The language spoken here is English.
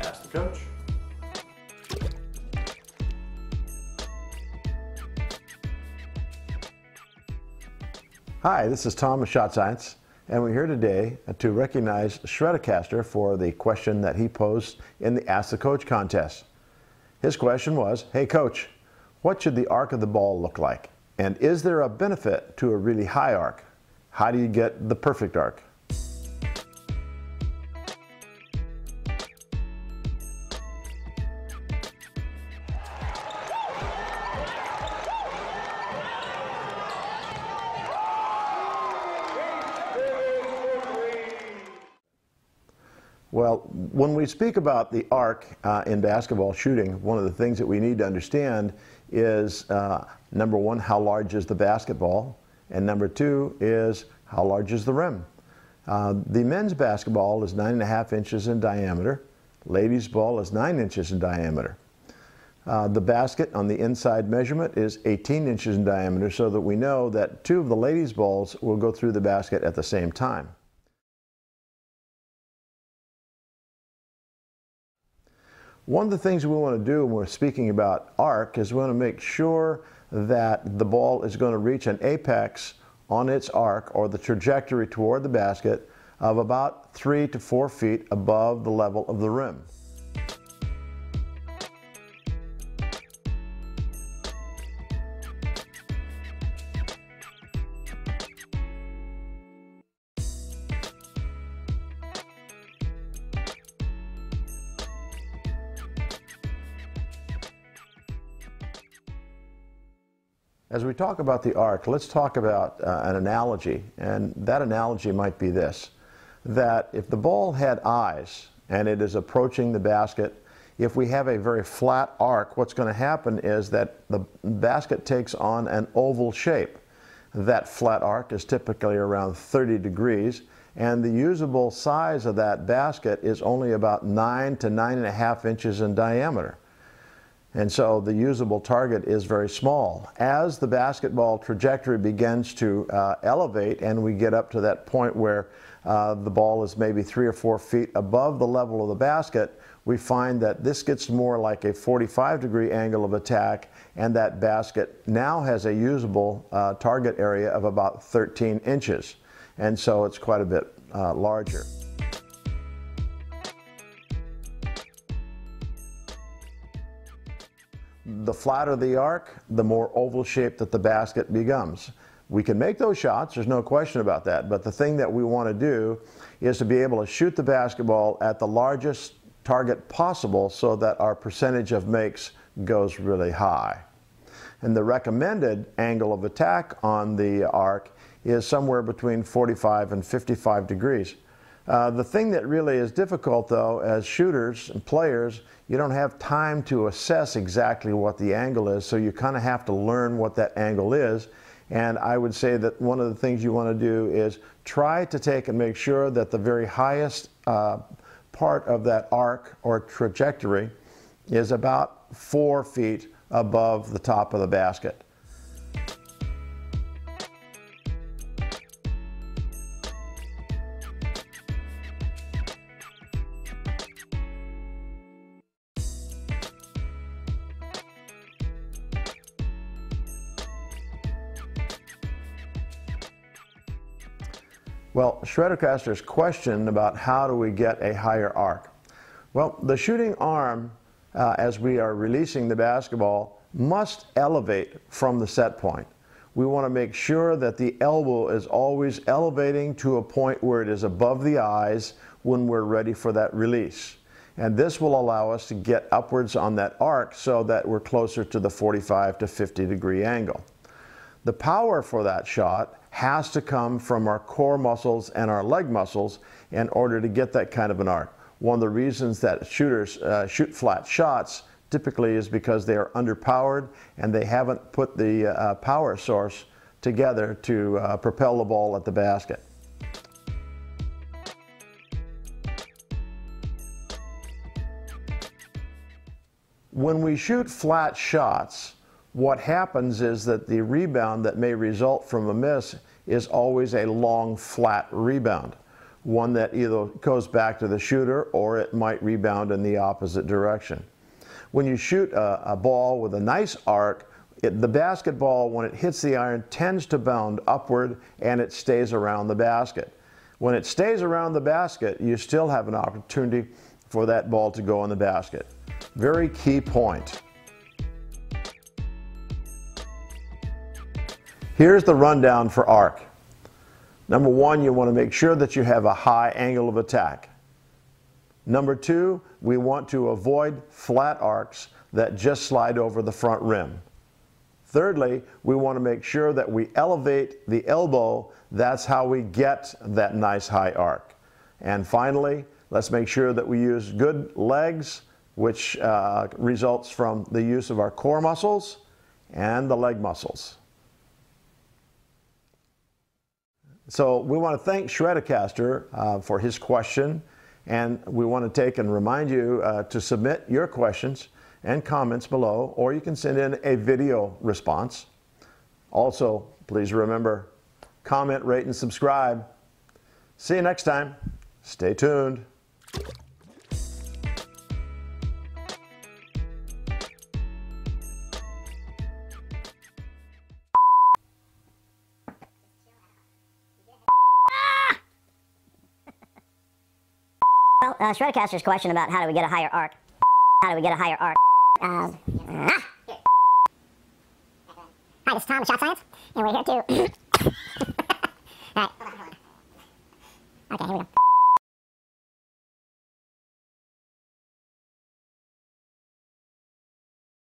Ask the coach. Hi, this is Tom of Shot Science, and we're here today to recognize Stratocaster for the question that he posed in the Ask the Coach contest. His question was, hey coach, what should the arc of the ball look like? And is there a benefit to a really high arc? How do you get the perfect arc? Well, when we speak about the arc in basketball shooting, one of the things that we need to understand is, number one, how large is the basketball? And number two is, how large is the rim? The men's basketball is 9.5 inches in diameter. Ladies' ball is 9 inches in diameter. The basket on the inside measurement is 18 inches in diameter, so that we know that two of the ladies' balls will go through the basket at the same time. One of the things we want to do when we're speaking about arc is we want to make sure that the ball is going to reach an apex on its arc, or the trajectory toward the basket, of about 3 to 4 feet above the level of the rim. As we talk about the arc, let's talk about an analogy, and that analogy might be this: that if the ball had eyes and it is approaching the basket, if we have a very flat arc, what's going to happen is that the basket takes on an oval shape. That flat arc is typically around 30 degrees, and the usable size of that basket is only about 9 to 9.5 inches in diameter. And so the usable target is very small. As the basketball trajectory begins to elevate, and we get up to that point where the ball is maybe 3 or 4 feet above the level of the basket, we find that this gets more like a 45-degree angle of attack, and that basket now has a usable target area of about 13 inches. And so it's quite a bit larger. The flatter the arc, the more oval shape that the basket becomes. We can make those shots, there's no question about that, but the thing that we want to do is to be able to shoot the basketball at the largest target possible so that our percentage of makes goes really high. And the recommended angle of attack on the arc is somewhere between 45 and 55 degrees. The thing that really is difficult, though, as shooters and players, you don't have time to assess exactly what the angle is, so you kind of have to learn what that angle is. And I would say that one of the things you want to do is try to take and make sure that the very highest part of that arc or trajectory is about 4 feet above the top of the basket. Well, Stratocaster's question about how do we get a higher arc. Well, the shooting arm, as we are releasing the basketball, must elevate from the set point. We want to make sure that the elbow is always elevating to a point where it is above the eyes when we're ready for that release. And this will allow us to get upwards on that arc so that we're closer to the 45 to 50 degree angle. The power for that shot has to come from our core muscles and our leg muscles in order to get that kind of an arc. One of the reasons that shooters shoot flat shots typically is because they are underpowered and they haven't put the power source together to propel the ball at the basket. When we shoot flat shots, what happens is that the rebound that may result from a miss is always a long, flat rebound. one that either goes back to the shooter or it might rebound in the opposite direction. When you shoot a ball with a nice arc, the basketball, when it hits the iron, tends to bound upward and it stays around the basket. When it stays around the basket, you still have an opportunity for that ball to go in the basket. Very key point. Here's the rundown for arc. Number one, you want to make sure that you have a high angle of attack. Number two, we want to avoid flat arcs that just slide over the front rim. Thirdly, we want to make sure that we elevate the elbow. That's how we get that nice high arc. And finally, let's make sure that we use good legs, which results from the use of our core muscles and the leg muscles. So we want to thank Shreddicaster for his question, and we want to take and remind you to submit your questions and comments below, or you can send in a video response. Also, please remember, comment, rate, and subscribe. See you next time. Stay tuned. Well, Shreddicaster's question about how do we get a higher arc? How do we get a higher arc? Hi, this is Tom, Shot Science, and we're here to... All right. Okay, here we go.